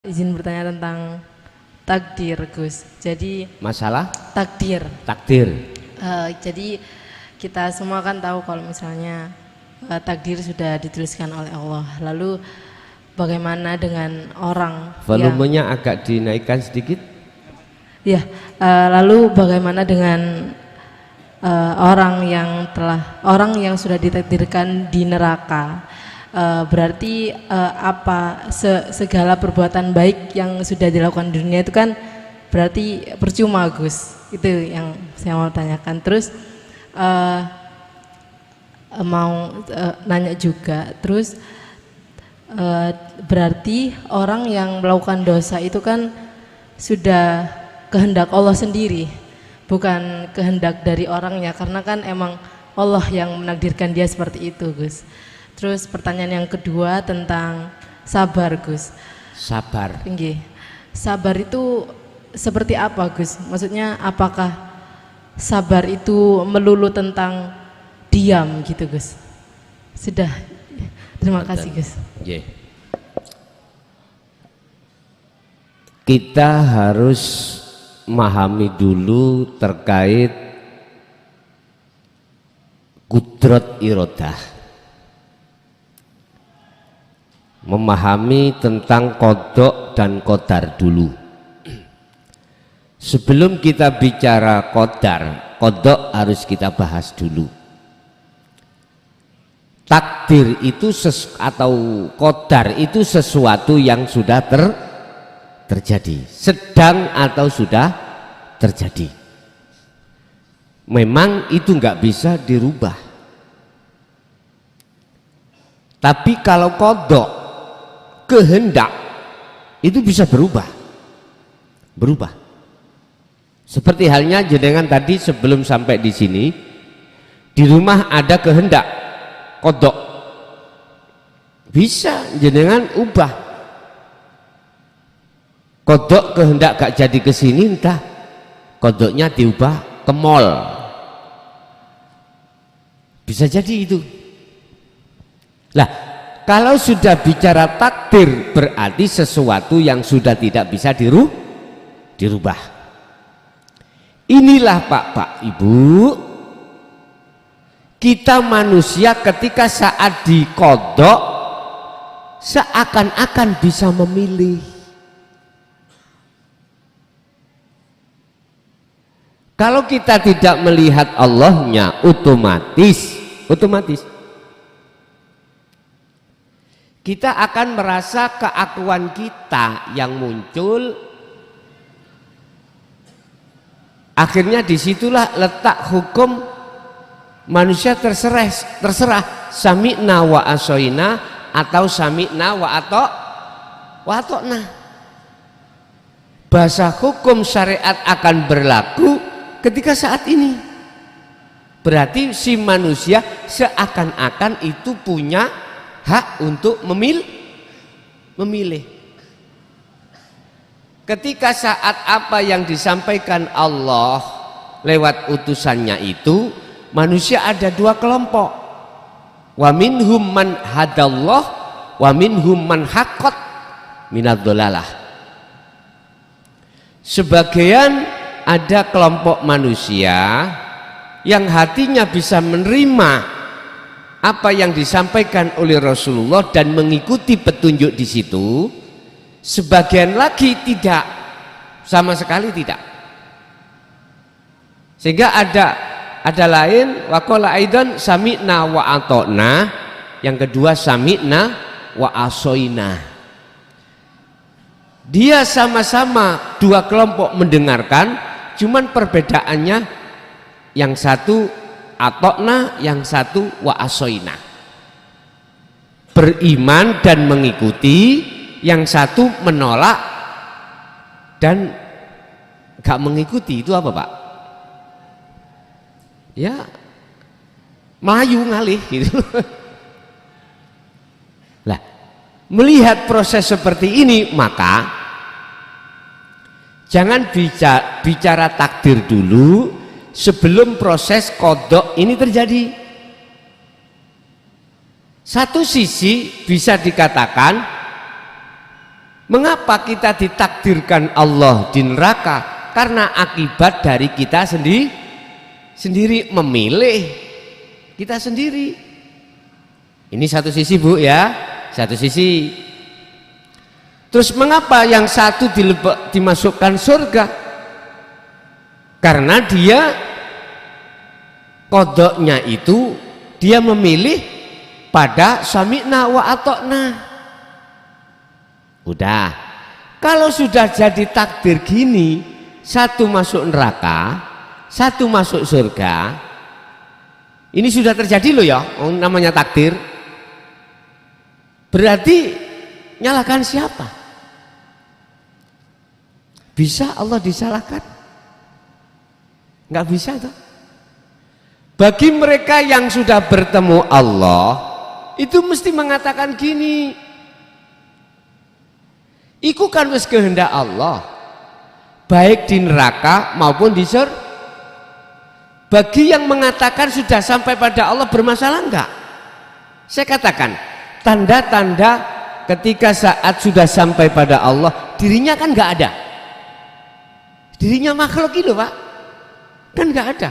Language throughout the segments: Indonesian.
Izin bertanya tentang takdir, Gus. Jadi Masalah takdir. takdir. Jadi kita semua kan tahu kalau misalnya takdir sudah dituliskan oleh Allah. Lalu bagaimana dengan orang Volumenya agak dinaikkan sedikit. ya? Lalu bagaimana dengan orang yang sudah ditakdirkan di neraka? Berarti segala perbuatan baik yang sudah dilakukan di dunia itu kan berarti percuma, Gus. Itu yang saya mau tanyakan. Terus mau nanya juga, terus berarti orang yang melakukan dosa itu kan sudah kehendak Allah sendiri, bukan kehendak dari orangnya, karena kan emang Allah yang menakdirkan dia seperti itu, Gus. Terus pertanyaan yang kedua tentang sabar, Gus. Sabar. Tinggi. Sabar itu seperti apa, Gus? Maksudnya apakah sabar itu melulu tentang diam gitu, Gus? Sudah. Terima kasih, Gus. Yeah. Kita harus memahami dulu terkait kudrat irodah. Memahami tentang kodok dan kodar dulu. Sebelum kita bicara kodok harus kita bahas dulu. Takdir itu atau kodar itu sesuatu yang sudah terjadi, sedang atau sudah terjadi. Memang itu nggak bisa dirubah. Tapi kalau kodok, kehendak, itu bisa berubah. Seperti halnya jenengan tadi sebelum sampai di sini, di rumah ada kehendak kodok, bisa jenengan ubah. Kodok kehendak gak jadi ke sini, entah kodoknya diubah ke mall, bisa jadi itu. Lah, kalau sudah bicara takdir berarti sesuatu yang sudah tidak bisa dirubah. Inilah Pak Ibu, kita manusia ketika saat dikodok seakan-akan bisa memilih. Kalau kita tidak melihat Allahnya, otomatis kita akan merasa keakuan kita yang muncul. Akhirnya disitulah letak hukum manusia terserah sami'na wa asoina atau sami'na wa atokna. Bahasa hukum syariat akan berlaku ketika saat ini. Berarti si manusia seakan-akan itu punya hak untuk memilih. Ketika saat apa yang disampaikan Allah lewat utusannya itu, manusia ada dua kelompok. Wa minhum man hadallah wa minhum man haqqat minadh-dhalalah. Sebagian ada kelompok manusia yang hatinya bisa menerima apa yang disampaikan oleh Rasulullah dan mengikuti petunjuk di situ. Sebagian lagi tidak, sama sekali tidak. Sehingga ada lain waqala aidan sami'na wa atokna, yang kedua sami'na wa asoina. Dia sama-sama dua kelompok mendengarkan, cuman perbedaannya yang satu atokna, yang satu wa asoina, beriman dan mengikuti, yang satu menolak dan gak mengikuti. Itu apa, Pak? Ya melayu ngalih gitu. Lah, melihat proses seperti ini, maka jangan bicara takdir dulu sebelum proses kodok ini terjadi. Satu sisi bisa dikatakan Mengapa kita ditakdirkan Allah di neraka? Karena akibat dari kita sendiri memilih kita sendiri. Ini satu sisi Bu ya, satu sisi. Terus mengapa yang satu dimasukkan surga? Karena dia kodoknya itu dia memilih pada sami'na wa atokna. Udah, kalau sudah jadi takdir gini, satu masuk neraka, satu masuk surga, ini sudah terjadi loh ya, namanya takdir. Berarti nyalahkan siapa? Bisa Allah disalahkan? Nggak bisa toh? Bagi mereka yang sudah bertemu Allah, itu mesti mengatakan gini, iku kan wis kehendak Allah, baik di neraka maupun di surga. Bagi yang mengatakan sudah sampai pada Allah, bermasalah enggak? Saya katakan, tanda-tanda ketika saat sudah sampai pada Allah, dirinya kan enggak ada. Dirinya makhluk itu Pak, kan enggak ada.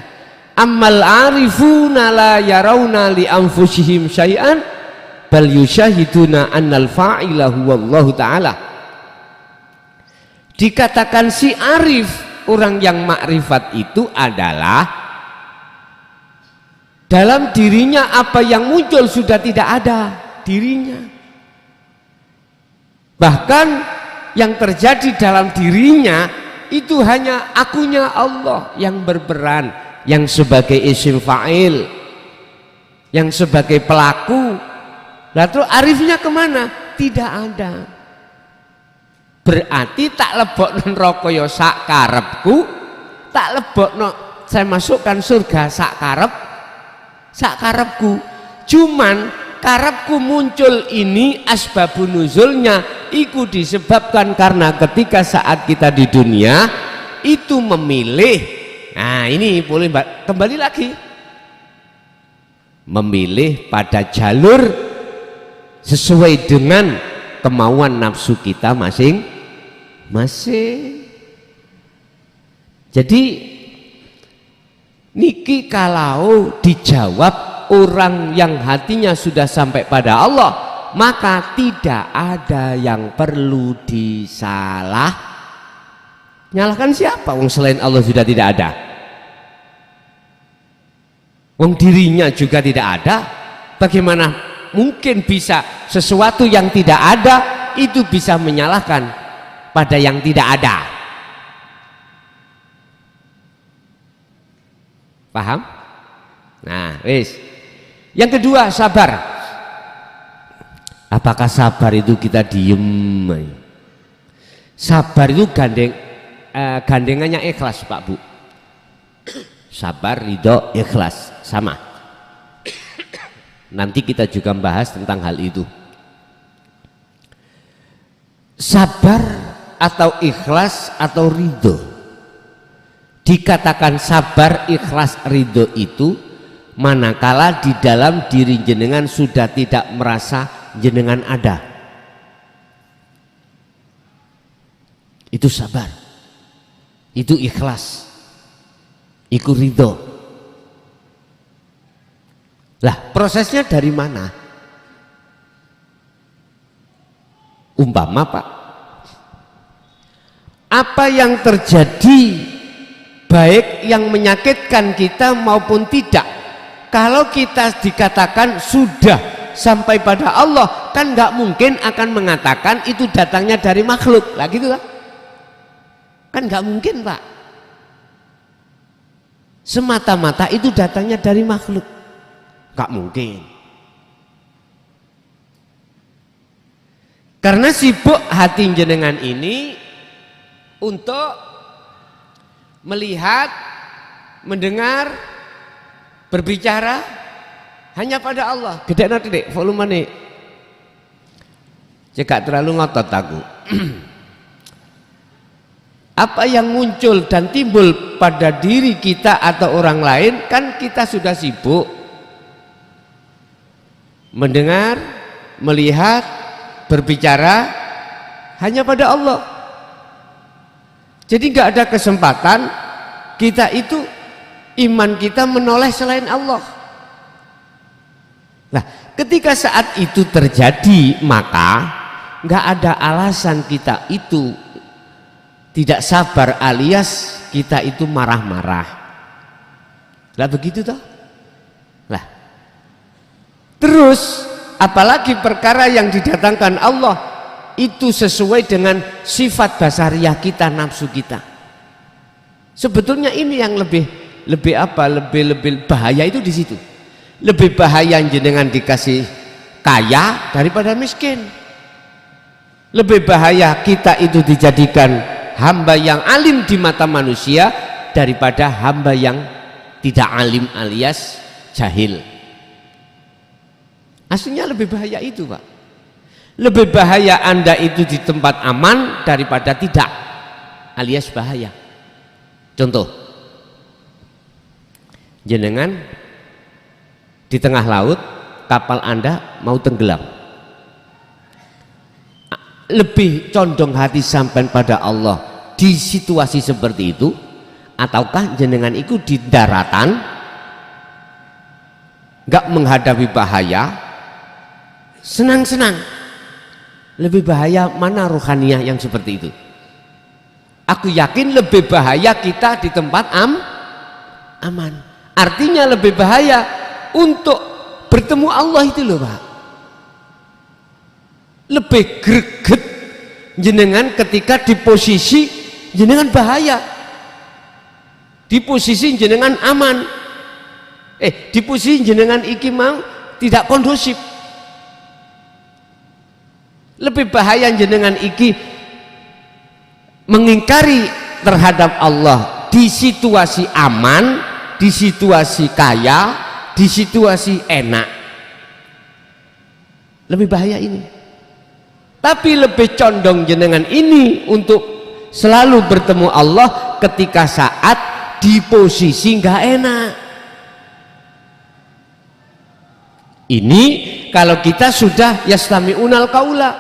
Ammal arifuna la yarawna li anfusihim syai'an bal yusyahiduna annal fa'ila huwallahu ta'ala. Dikatakan si arif, orang yang makrifat itu adalah dalam dirinya apa yang muncul sudah tidak ada dirinya. Bahkan yang terjadi dalam dirinya itu hanya akunya Allah yang berperan, yang sebagai isim fa'il, yang sebagai pelaku. Lalu arifnya kemana? Tidak ada. Berarti tak lebokno neraka ya sak karepku, tak lebokno saya masukkan surga sak karepku. Cuman karepku muncul ini asbabun nuzulnya iku disebabkan karena ketika saat kita di dunia itu memilih. Nah ini boleh kembali lagi, memilih pada jalur sesuai dengan kemauan nafsu kita masing-masing. Jadi niki kalau dijawab orang yang hatinya sudah sampai pada Allah, maka tidak ada yang perlu nyalahkan siapa? Wong selain Allah sudah tidak ada. Wong dirinya juga tidak ada. Bagaimana mungkin bisa sesuatu yang tidak ada itu bisa menyalahkan pada yang tidak ada? Paham? Nah, wis. Yang kedua, sabar. Apakah sabar itu kita diem? Sabar itu gandengannya ikhlas Pak Bu. Sabar, ridho, ikhlas sama. Nanti kita juga membahas tentang hal itu. Sabar atau ikhlas atau ridho. Dikatakan sabar, ikhlas, ridho itu manakala di dalam diri jenengan sudah tidak merasa jenengan ada. Itu sabar, itu ikhlas, itu ridho. Lah prosesnya dari mana? Umpama Pak, apa yang terjadi baik yang menyakitkan kita maupun tidak, kalau kita dikatakan sudah sampai pada Allah, kan nggak mungkin akan mengatakan itu datangnya dari makhluk lah gitu kan nggak mungkin Pak. Semata-mata itu datangnya dari makhluk, nggak mungkin. Karena sibuk hati jenengan ini untuk melihat, mendengar, berbicara hanya pada Allah. Gede nanti dek volume nih, cekak terlalu ngotot aku. Apa yang muncul dan timbul pada diri kita atau orang lain, kan kita sudah sibuk mendengar, melihat, berbicara hanya pada Allah. Jadi nggak ada kesempatan kita itu iman kita menoleh selain Allah. Nah, ketika saat itu terjadi, maka nggak ada alasan kita itu tidak sabar alias kita itu marah-marah. Lah begitu toh? Lah. Terus apalagi perkara yang didatangkan Allah itu sesuai dengan sifat basariah kita, nafsu kita. Sebetulnya ini yang lebih bahaya itu di situ. Lebih bahaya jenengan dikasih kaya daripada miskin. Lebih bahaya kita itu dijadikan hamba yang alim di mata manusia daripada hamba yang tidak alim alias jahil. Aslinya lebih bahaya itu, Pak. Lebih bahaya Anda itu di tempat aman daripada tidak alias bahaya. Contoh, jenengan di tengah laut, kapal Anda mau tenggelam. Lebih condong hati sampai pada Allah di situasi seperti itu, ataukah jenengan itu di daratan nggak menghadapi bahaya, senang-senang? Lebih bahaya mana rohaniah yang seperti itu? Aku yakin lebih bahaya kita di tempat aman. Artinya lebih bahaya untuk bertemu Allah itu loh, Pak. Lebih greget jenengan ketika di posisi jenengan bahaya, di posisi jenengan aman, di posisi jenengan iki mau tidak kondusif. Lebih bahaya jenengan iki mengingkari terhadap Allah di situasi aman, di situasi kaya, di situasi enak. Lebih bahaya ini. Tapi lebih condong jenengan ini untuk selalu bertemu Allah ketika saat di posisi nggak enak. Ini kalau kita sudah yastami'unal qaula,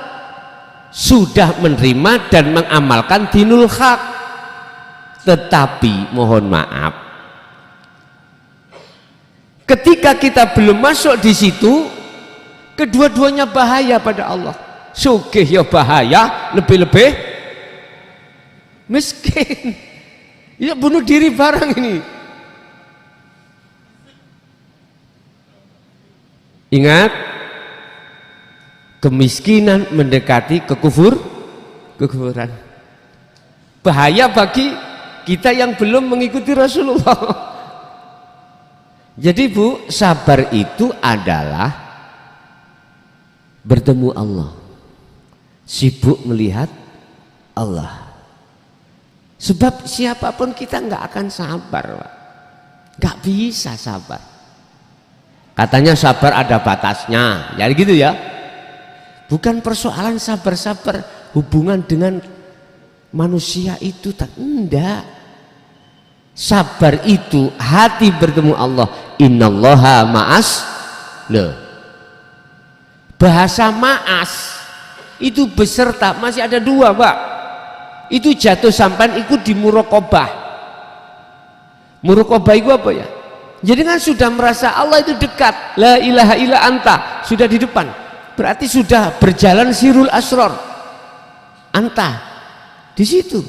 sudah menerima dan mengamalkan dinul haq. Tetapi mohon maaf, ketika kita belum masuk di situ, kedua-duanya bahaya pada Allah. Sugih ya bahaya, lebih-lebih miskin. Ya bunuh diri barang ini. Ingat, kemiskinan mendekati kekufuran. Bahaya bagi kita yang belum mengikuti Rasulullah. Jadi Bu, sabar itu adalah bertemu Allah, sibuk melihat Allah. Sebab siapapun kita nggak akan sabar, Pak. Nggak bisa sabar. Katanya sabar ada batasnya, jadi gitu ya. Bukan persoalan sabar-sabar hubungan dengan manusia itu, tak enggak. Sabar itu hati bertemu Allah. Innallaha ma'as. Loh, bahasa ma'as itu beserta masih ada dua, Pak. Itu jatuh sampai ikut di muraqabah. Muraqabah itu apa ya? Jadi kan sudah merasa Allah itu dekat, la ilaha illa anta, sudah di depan. Berarti sudah berjalan sirul asror. Anta di situ.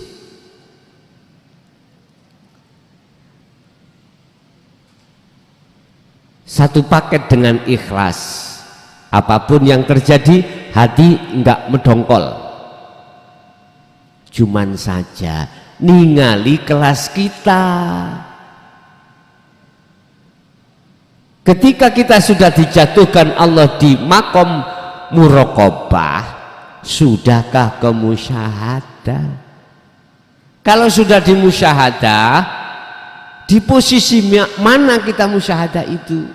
Satu paket dengan ikhlas. Apapun yang terjadi, hati enggak mendongkol. Cuman saja ningali kelas kita. Ketika kita sudah dijatuhkan Allah di makom muraqabah, sudahkah ke musyahadah? Kalau sudah di musyahadah, di posisi mana kita musyahadah itu?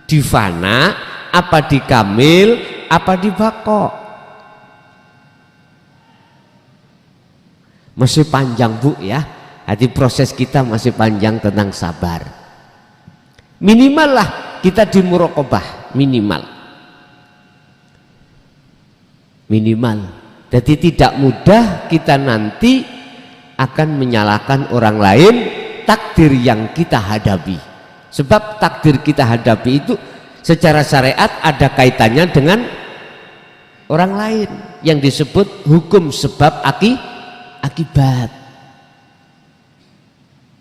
Di fana, apa di kamil, apa di bako? Masih panjang Bu ya, jadi proses kita masih panjang tentang sabar. Minimal lah kita di muraqabah, minimal Jadi tidak mudah kita nanti akan menyalahkan orang lain takdir yang kita hadapi. Sebab takdir kita hadapi itu secara syariat ada kaitannya dengan orang lain yang disebut hukum sebab akibat.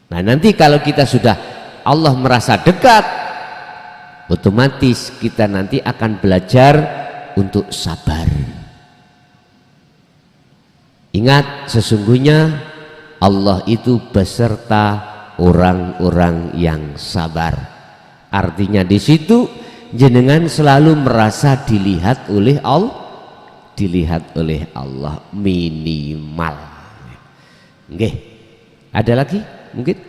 Nah, nanti kalau kita sudah Allah merasa dekat, otomatis kita nanti akan belajar untuk sabar. Ingat, sesungguhnya Allah itu beserta orang-orang yang sabar. Artinya di situ jenengan selalu merasa dilihat oleh Allah minimal. Nggih. Ada lagi mungkin?